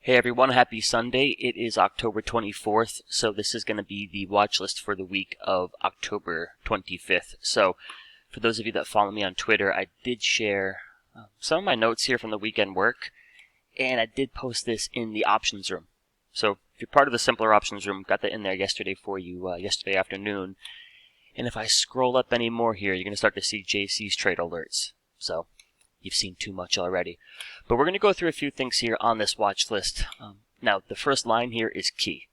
Hey everyone, happy Sunday. It is October 24th, so this is going to be the watch list for the week of October 25th. So, for those of you that follow me on Twitter, I did share some of my notes here from the weekend work, and I did post this in the options room. So, if you're part of the simpler options room, got that in there yesterday for you, yesterday afternoon. And if I scroll up any more here, you're going to start to see JC's trade alerts. So, you've seen too much already. But we're going to go through a few things here on this watch list. Now, the first line here is key.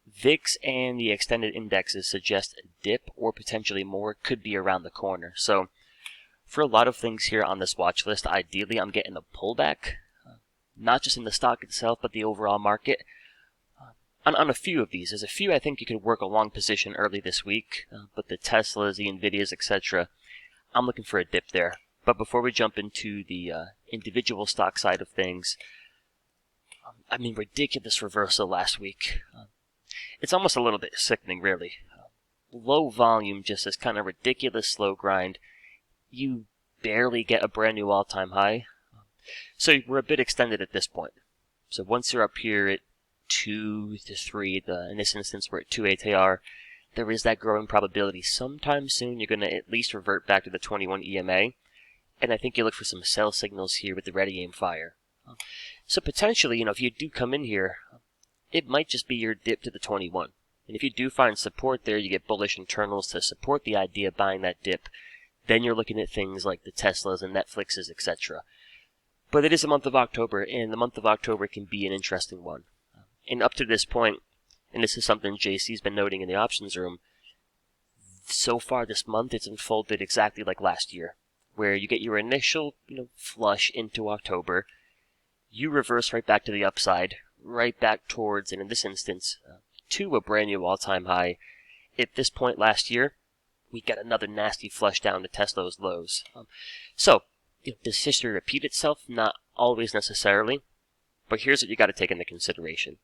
VIX and the extended indexes suggest a dip or potentially more could be around the corner. So, for a lot of things here on this watch list, ideally I'm getting a pullback, not just in the stock itself, but the overall market. On a few of these, there's a few I think you could work a long position early this week, but the Teslas, the Nvidias, etc., I'm looking for a dip there. But before we jump into the individual stock side of things, ridiculous reversal last week. It's almost a little bit sickening, really. Low volume, just this kind of ridiculous slow grind. You barely get a brand new all-time high. So we're a bit extended at this point. So once you're up here at 2 to 3, in this instance we're at 2 ATR, there is that growing probability sometime soon you're going to at least revert back to the 21 EMA. And I think you look for some sell signals here with the ready aim fire. So potentially, if you do come in here, it might just be your dip to the 21. And if you do find support there, you get bullish internals to support the idea of buying that dip. Then you're looking at things like the Teslas and Netflixes, etc. But it is the month of October, and the month of October can be an interesting one. And up to this point, and this is something JC's been noting in the options room, so far this month it's unfolded exactly like last year, where you get your initial, flush into October, you reverse right back to the upside, right back towards, and in this instance, to a brand new all-time high. At this point last year, we got another nasty flush down to test those lows. So, does history repeat itself? Not always necessarily, but here's what you got to take into consideration.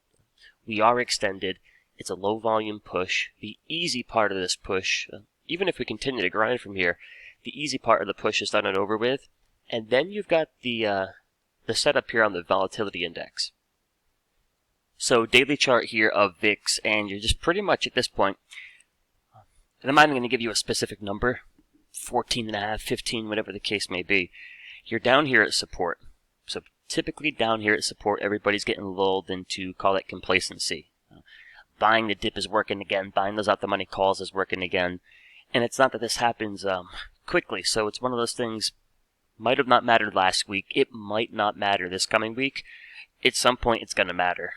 We are extended. It's a low-volume push. The easy part of this push, even if we continue to grind from here, the easy part of the push is done and over with, and then you've got the setup here on the volatility index. So daily chart here of VIX, and you're just pretty much at this point, and I'm not even going to give you a specific number, 14.5, 15, whatever the case may be. You're down here at support. So typically down here at support, everybody's getting lulled into, call it complacency. Buying the dip is working again, buying those out the money calls is working again, and it's not that this happens quickly, so it's one of those things, might have not mattered last week, it might not matter this coming week, at some point it's going to matter.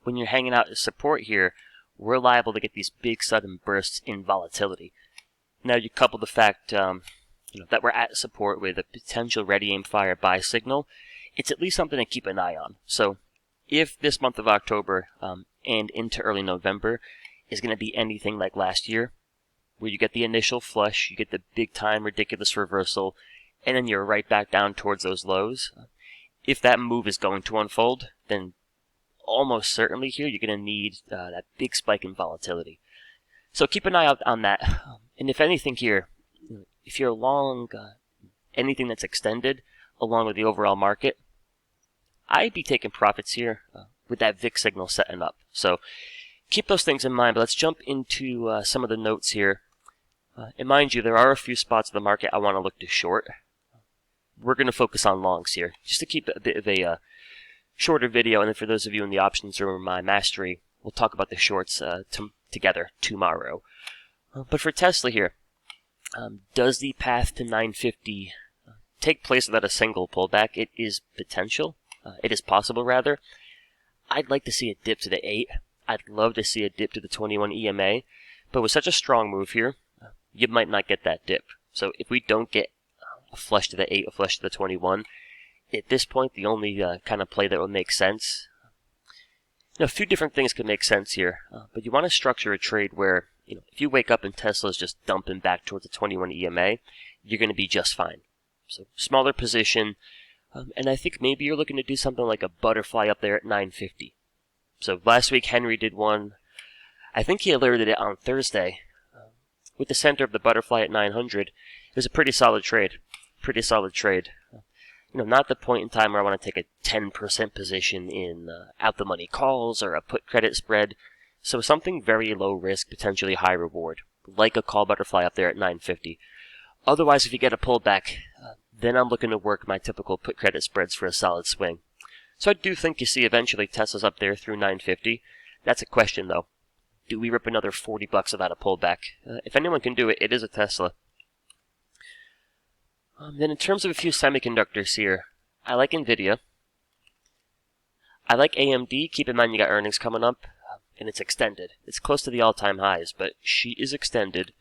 When you're hanging out at support here, we're liable to get these big sudden bursts in volatility. Now you couple the fact that we're at support with a potential ready aim fire buy signal, it's at least something to keep an eye on. So if this month of October and into early November is going to be anything like last year, where you get the initial flush, you get the big-time ridiculous reversal, and then you're right back down towards those lows. If that move is going to unfold, then almost certainly here you're going to need that big spike in volatility. So keep an eye out on that. And if anything here, if you're long anything that's extended, along with the overall market, I'd be taking profits here with that VIX signal setting up. So keep those things in mind, but let's jump into some of the notes here. And mind you, there are a few spots of the market I want to look to short. We're going to focus on longs here, just to keep a bit of a shorter video. And then for those of you in the options room, my mastery, we'll talk about the shorts together tomorrow. But for Tesla here, does the path to 950 take place without a single pullback? It is potential. It is possible, rather. I'd like to see a dip to the 8. I'd love to see a dip to the 21 EMA. But with such a strong move here, you might not get that dip. So if we don't get a flush to the 8, a flush to the 21, at this point, the only kind of play that would make sense, a few different things could make sense here, but you want to structure a trade where, if you wake up and Tesla's just dumping back towards the 21 EMA, you're going to be just fine. So smaller position, and I think maybe you're looking to do something like a butterfly up there at 950. So last week Henry did one, I think he alerted it on Thursday, with the center of the butterfly at 900. It was a pretty solid trade. not the point in time where I want to take a 10% position in out-the-money calls or a put credit spread. So something very low risk, potentially high reward, like a call butterfly up there at 950. Otherwise, if you get a pullback, then I'm looking to work my typical put credit spreads for a solid swing. So I do think you see eventually Tesla's up there through 950. That's a question, though. Do we rip another $40 without a pullback? If anyone can do it, it is a Tesla. Then in terms of a few semiconductors here, I like NVIDIA. I like AMD. Keep in mind you got earnings coming up, and it's extended. It's close to the all-time highs, but she is extended.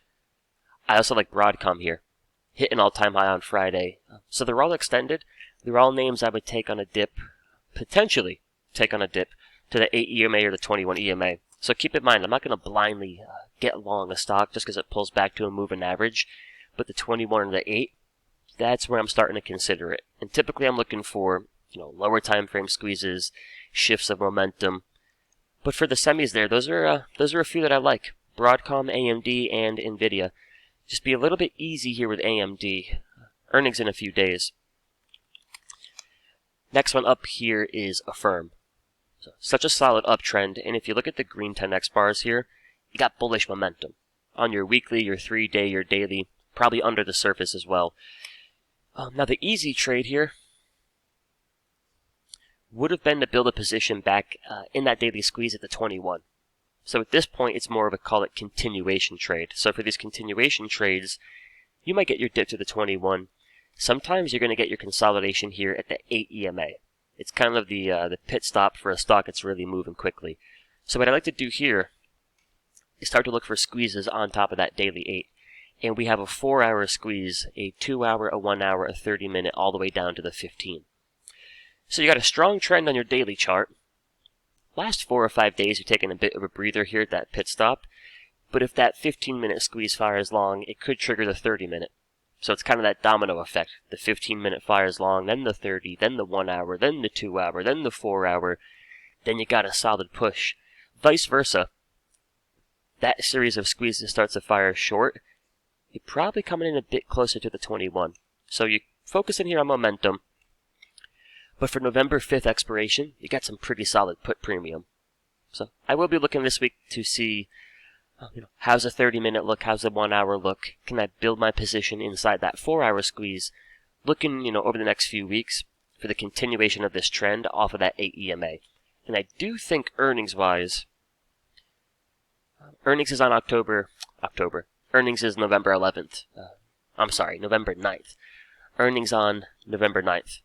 I also like Broadcom here. Hit an all-time high on Friday. So they're all extended. They're all names I would take on a dip, potentially take on a dip, to the 8 EMA or the 21 EMA. So keep in mind, I'm not going to blindly get long a stock just because it pulls back to a moving average. But the 21 or the 8, that's where I'm starting to consider it. And typically I'm looking for, lower time frame squeezes, shifts of momentum. But for the semis there, those are a few that I like. Broadcom, AMD, and NVIDIA. Just be a little bit easy here with AMD. Earnings in a few days. Next one up here is AFRM. So, such a solid uptrend, and if you look at the green 10x bars here, you got bullish momentum. On your weekly, your 3-day, your daily, probably under the surface as well. Now the easy trade here would have been to build a position back in that daily squeeze at the 21. So at this point, it's more of a, call it, continuation trade. So for these continuation trades, you might get your dip to the 21. Sometimes you're going to get your consolidation here at the 8 EMA. It's kind of the pit stop for a stock that's really moving quickly. So what I like to do here is start to look for squeezes on top of that daily 8. And we have a 4-hour squeeze, a 2-hour, a 1-hour, a 30-minute, all the way down to the 15. So you got a strong trend on your daily chart. Last 4 or 5 days, you're taking a bit of a breather here at that pit stop. But if that 15-minute squeeze fires long, it could trigger the 30-minute. So it's kind of that domino effect. The 15-minute fires long, then the 30, then the 1-hour, then the 2-hour, then the 4-hour. Then you got a solid push. Vice versa. That series of squeezes starts to fire short. You're probably coming in a bit closer to the 21. So you're focusing here on momentum. But for November 5th expiration, you got some pretty solid put premium. So I will be looking this week to see, how's a 30-minute look, how's a 1-hour look. Can I build my position inside that 4-hour squeeze? Looking, over the next few weeks for the continuation of this trend off of that 8 EMA. And I do think earnings-wise, earnings is on Earnings is November 11th. November 9th. Earnings on November 9th.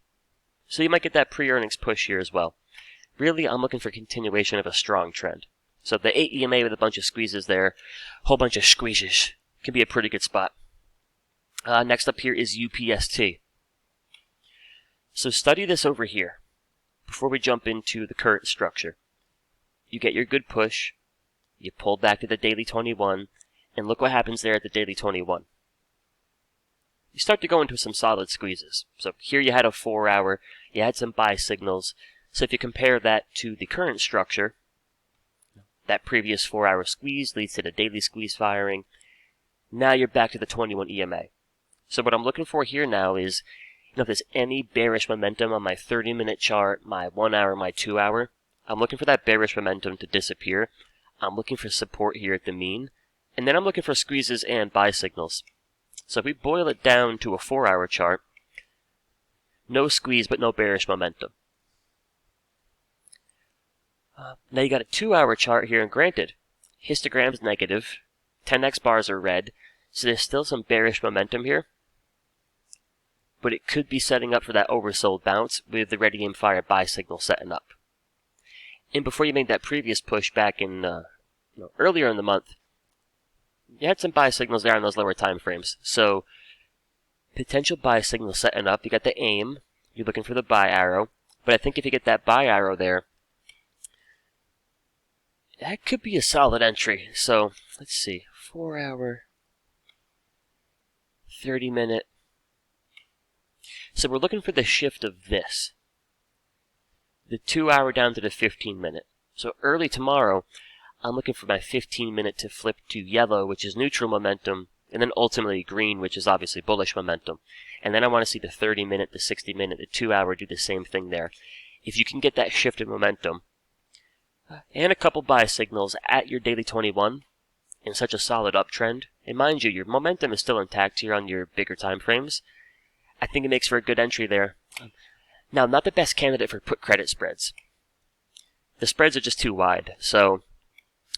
So you might get that pre-earnings push here as well. Really, I'm looking for continuation of a strong trend. So the 8 EMA with a bunch of squeezes there, whole bunch of squeezes, can be a pretty good spot. Next up here is UPST. So study this over here before we jump into the current structure. You get your good push, you pull back to the daily 21, and look what happens there at the daily 21. You start to go into some solid squeezes. So here you had a 4-hour, you had some buy signals. So if you compare that to the current structure, that previous 4-hour squeeze leads to the daily squeeze firing. Now you're back to the 21 EMA. So what I'm looking for here now is, if there's any bearish momentum on my 30-minute chart, my 1-hour, my 2-hour, I'm looking for that bearish momentum to disappear. I'm looking for support here at the mean. And then I'm looking for squeezes and buy signals. So if we boil it down to a 4-hour chart, no squeeze but no bearish momentum. Now you got a 2-hour chart here, and granted, histogram's negative, 10x bars are red, so there's still some bearish momentum here. But it could be setting up for that oversold bounce with the ready aim fire buy signal setting up. And before you made that previous push back in earlier in the month, you had some buy signals there on those lower time frames. So potential buy signal setting up. You got the aim. You're looking for the buy arrow. But I think if you get that buy arrow there, that could be a solid entry. So let's see. 4-hour, 30-minute. So we're looking for the shift of this. The 2-hour down to the 15-minute. So early tomorrow, I'm looking for my 15-minute to flip to yellow, which is neutral momentum, and then ultimately green, which is obviously bullish momentum. And then I want to see the 30-minute, the 60-minute, the 2-hour do the same thing there. If you can get that shift in momentum and a couple buy signals at your daily 21 in such a solid uptrend, and mind you, your momentum is still intact here on your bigger time frames, I think it makes for a good entry there. Now, I'm not the best candidate for put credit spreads. The spreads are just too wide. So,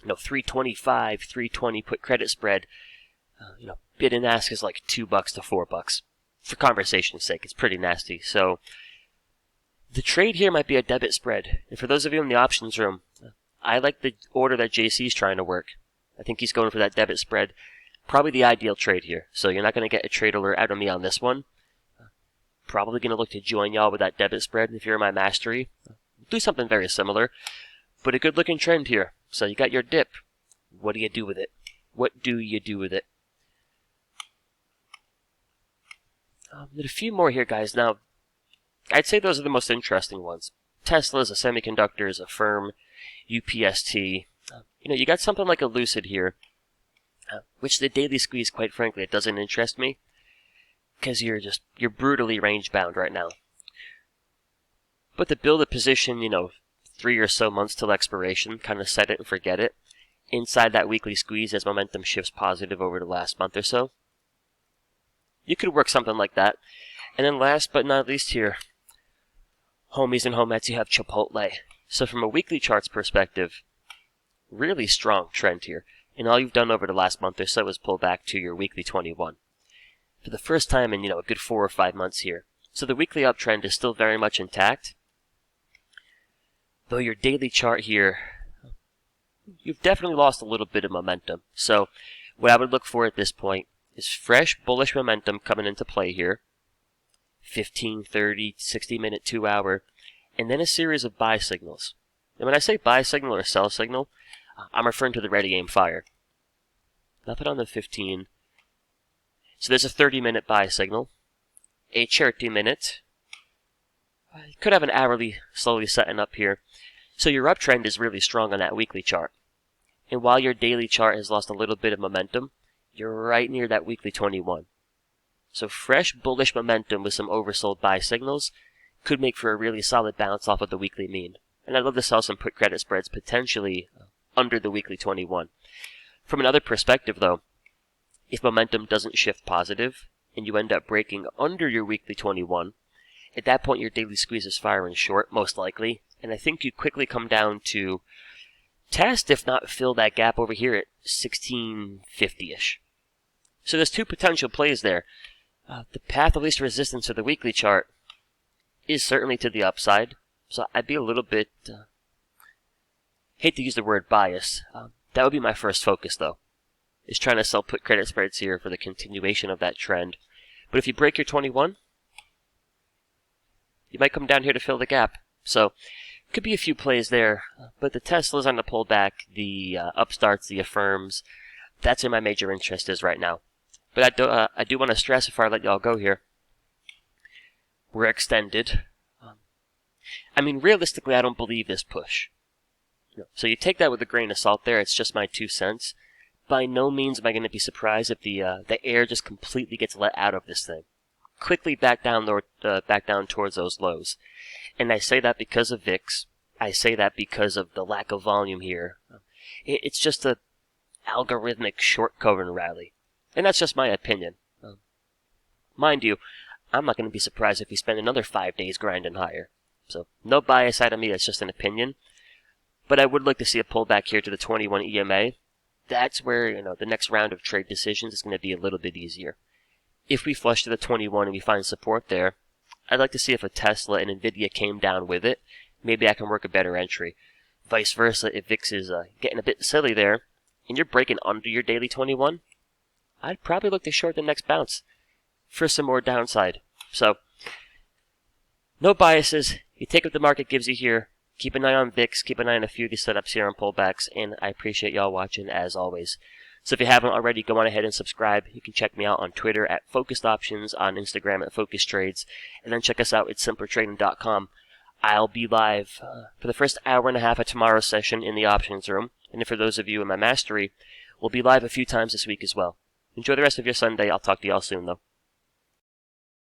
325, 320 put credit spread, bid and ask is like $2 to $4. For conversation's sake, it's pretty nasty. So, the trade here might be a debit spread. And for those of you in the options room, I like the order that JC's trying to work. I think he's going for that debit spread. Probably the ideal trade here. So you're not going to get a trade alert out of me on this one. Probably going to look to join y'all with that debit spread. If you're in my mastery, do something very similar. But a good looking trend here. So you got your dip. What do you do with it? What do you do with it? There's a few more here, guys. Now, I'd say those are the most interesting ones. Tesla's, a Semiconductors, a Firm, UPST. You got something like a Lucid here, which the daily squeeze, quite frankly, it doesn't interest me, because you're brutally range bound right now. But to build a position, 3 or so months till expiration, kind of set it and forget it, inside that weekly squeeze as momentum shifts positive over the last month or so, you could work something like that. And then last but not least here, homies and homettes, you have Chipotle. So from a weekly charts perspective, really strong trend here. And all you've done over the last month or so is pull back to your weekly 21. For the first time in, a good 4 or 5 months here. So the weekly uptrend is still very much intact. Though your daily chart here, you've definitely lost a little bit of momentum. So what I would look for at this point is fresh bullish momentum coming into play here. 15, 30, 60-minute, 2-hour, and then a series of buy signals. And when I say buy signal or sell signal, I'm referring to the ready, aim, fire. Nothing on the 15. So there's a 30-minute buy signal, a 30-minute. You could have an hourly slowly setting up here. So your uptrend is really strong on that weekly chart. And while your daily chart has lost a little bit of momentum, you're right near that weekly 21. So fresh bullish momentum with some oversold buy signals could make for a really solid bounce off of the weekly mean. And I'd love to sell some put credit spreads potentially under the weekly 21. From another perspective, though, if momentum doesn't shift positive and you end up breaking under your weekly 21, at that point your daily squeeze is firing short, most likely, and I think you quickly come down to test, if not fill that gap over here at 1650-ish. So there's two potential plays there. The path of least resistance for the weekly chart is certainly to the upside, so I'd be a little bit, hate to use the word bias. That would be my first focus, though, is trying to sell put credit spreads here for the continuation of that trend. But if you break your 21, you might come down here to fill the gap. So, could be a few plays there, but the Teslas on the pullback, the upstarts, the AFRMs, that's where my major interest is right now. But I do want to stress before I let y'all go here, we're extended. Realistically, I don't believe this push. So you take that with a grain of salt there. It's just my 2 cents. By no means am I going to be surprised if the air just completely gets let out of this thing. Quickly back down towards those lows. And I say that because of VIX. I say that because of the lack of volume here. It's just a algorithmic short covering rally. And that's just my opinion. Mind you, I'm not going to be surprised if we spend another 5 days grinding higher. So, no bias out of me, that's just an opinion. But I would like to see a pullback here to the 21 EMA. That's where, the next round of trade decisions is going to be a little bit easier. If we flush to the 21 and we find support there, I'd like to see if a Tesla and Nvidia came down with it. Maybe I can work a better entry. Vice versa, if VIX is getting a bit silly there, and you're breaking under your daily 21, I'd probably look to short the next bounce for some more downside. So, no biases. You take what the market gives you here. Keep an eye on VIX. Keep an eye on a few of these setups here on pullbacks. And I appreciate y'all watching as always. So if you haven't already, go on ahead and subscribe. You can check me out on Twitter at Focused Options, on Instagram at Focused Trades, and then check us out at simplertrading.com. I'll be live for the first hour and a half of tomorrow's session in the options room. And for those of you in my mastery, we'll be live a few times this week as well. Enjoy the rest of your Sunday. I'll talk to y'all soon, though.